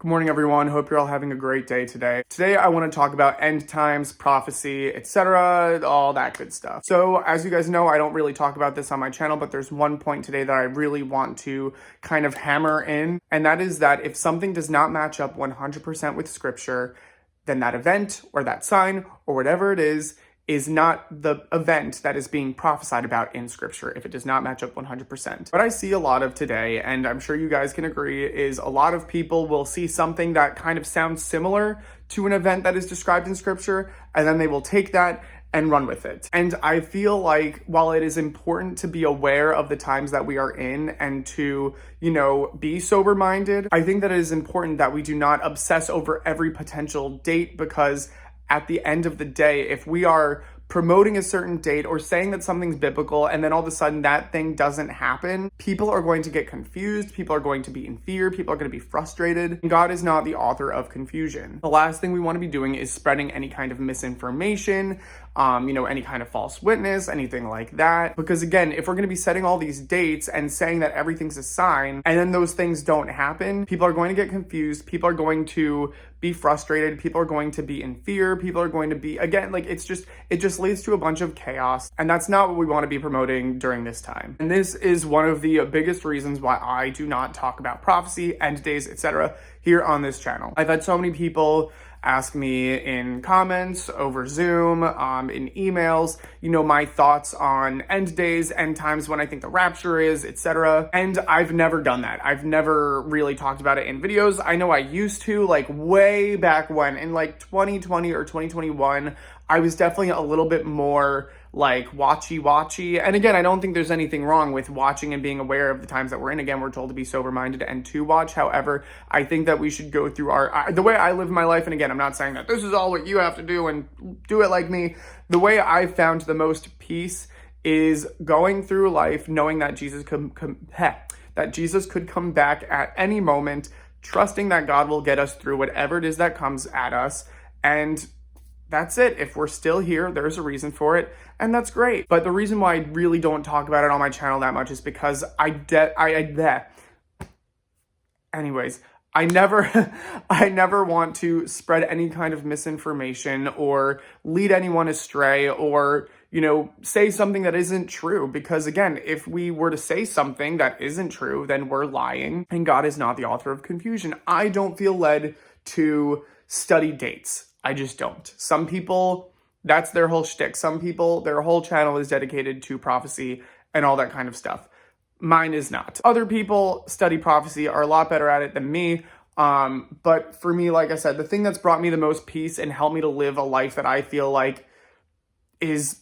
Good morning, everyone. Hope you're all having a great day today. Today, I want to talk about end times, prophecy, etc., all that good stuff. So, as you guys know, I don't really talk about this on my channel, but there's one point today that I really want to kind of hammer in, and that is that if something does not match up 100% with scripture, then that event or that sign or whatever it is not the event that is being prophesied about in scripture if it does not match up 100%. What I see a lot of today, and I'm sure you guys can agree, is a lot of people will see something that kind of sounds similar to an event that is described in scripture, and then they will take that and run with it. And I feel like while it is important to be aware of the times that we are in and to, be sober-minded, I think that it is important that we do not obsess over every potential date, because at the end of the day, if we are promoting a certain date or saying that something's biblical and then all of a sudden that thing doesn't happen, people are going to get confused, people are going to be in fear, people are going to be frustrated. God is not the author of confusion. The last thing we want to be doing is spreading any kind of misinformation, any kind of false witness, anything like that. Because again, if we're going to be setting all these dates and saying that everything's a sign and then those things don't happen, people are going to get confused, people are going to be frustrated, people are going to be in fear, people are going to be, again, it just leads to a bunch of chaos, and that's not what we want to be promoting during this time. And this is one of the biggest reasons why I do not talk about prophecy, end days, etc. here on this channel. I've had so many people ask me in comments, over Zoom, in emails, my thoughts on end days, end times, when I think the rapture is, etc. And I've never done that. I've never really talked about it in videos. I know I used to, way back when, in 2020 or 2021, I was definitely a little bit more watchy. And again, I don't think there's anything wrong with watching and being aware of the times that we're in. Again, we're told to be sober-minded and to watch. However, I think that we should go through the way I live my life. And again, I'm not saying that this is all what you have to do and do it like me. The way I've found the most peace is going through life knowing that Jesus could come back at any moment, trusting that God will get us through whatever it is that comes at us. And that's it. If we're still here, there's a reason for it, and that's great. But the reason why I really don't talk about it on my channel that much is because I never want to spread any kind of misinformation or lead anyone astray or, say something that isn't true. Because again, if we were to say something that isn't true, then we're lying, and God is not the author of confusion. I don't feel led to study dates. I just don't. Some people, that's their whole shtick. Some people, their whole channel is dedicated to prophecy and all that kind of stuff. Mine is not. Other people study prophecy, are a lot better at it than me. But for me, like I said, the thing that's brought me the most peace and helped me to live a life that I feel like is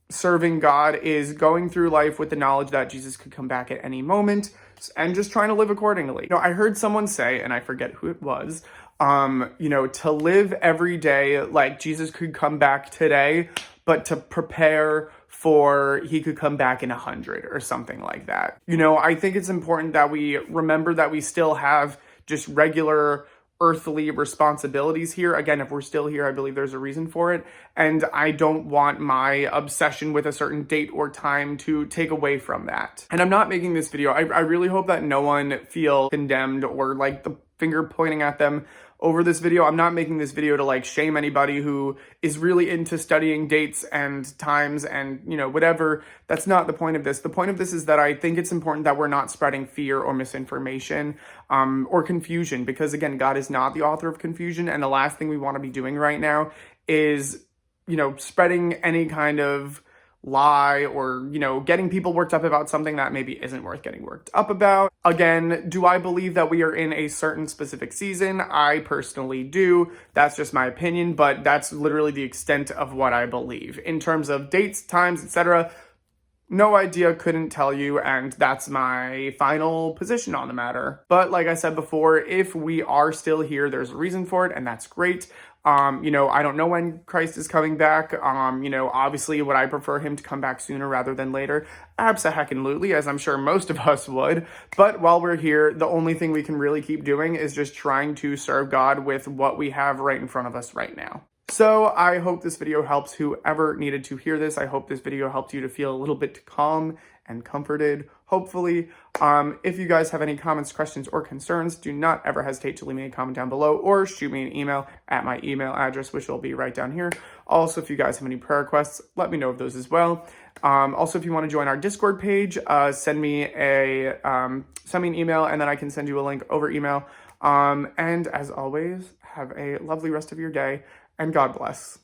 serving God is going through life with the knowledge that Jesus could come back at any moment and just trying to live accordingly. I heard someone say, and I forget who it was, to live every day like Jesus could come back today, but to prepare for he could come back in 100 or something like that. I think it's important that we remember that we still have just regular earthly responsibilities here. Again, if we're still here, I believe there's a reason for it. And I don't want my obsession with a certain date or time to take away from that. And I'm not making this video. I really hope that no one feel condemned or the finger pointing at them over this video. I'm not making this video to shame anybody who is really into studying dates and times and, whatever. That's not the point of this. The point of this is that I think it's important that we're not spreading fear or misinformation or confusion, because again, God is not the author of confusion. And the last thing we want to be doing right now is, spreading any kind of lie or, getting people worked up about something that maybe isn't worth getting worked up about. Again, do I believe that we are in a certain specific season? I personally do. That's just my opinion, but that's literally the extent of what I believe. In terms of dates, times, etc., no idea, couldn't tell you, and that's my final position on the matter. But like I said before, if we are still here, there's a reason for it, and that's great. I don't know when Christ is coming back. Obviously, would I prefer him to come back sooner rather than later? Abso-heckin-lutely, as I'm sure most of us would. But while we're here, the only thing we can really keep doing is just trying to serve God with what we have right in front of us right now. So I hope this video helps whoever needed to hear this. I hope this video helped you to feel a little bit calm and comforted. hopefully. If you guys have any comments, questions, or concerns, do not ever hesitate to leave me a comment down below or shoot me an email at my email address, which will be right down here. Also, if you guys have any prayer requests, let me know of those as well. Also, if you want to join our Discord page, send me an email, and then I can send you a link over email. And as always, have a lovely rest of your day, and God bless.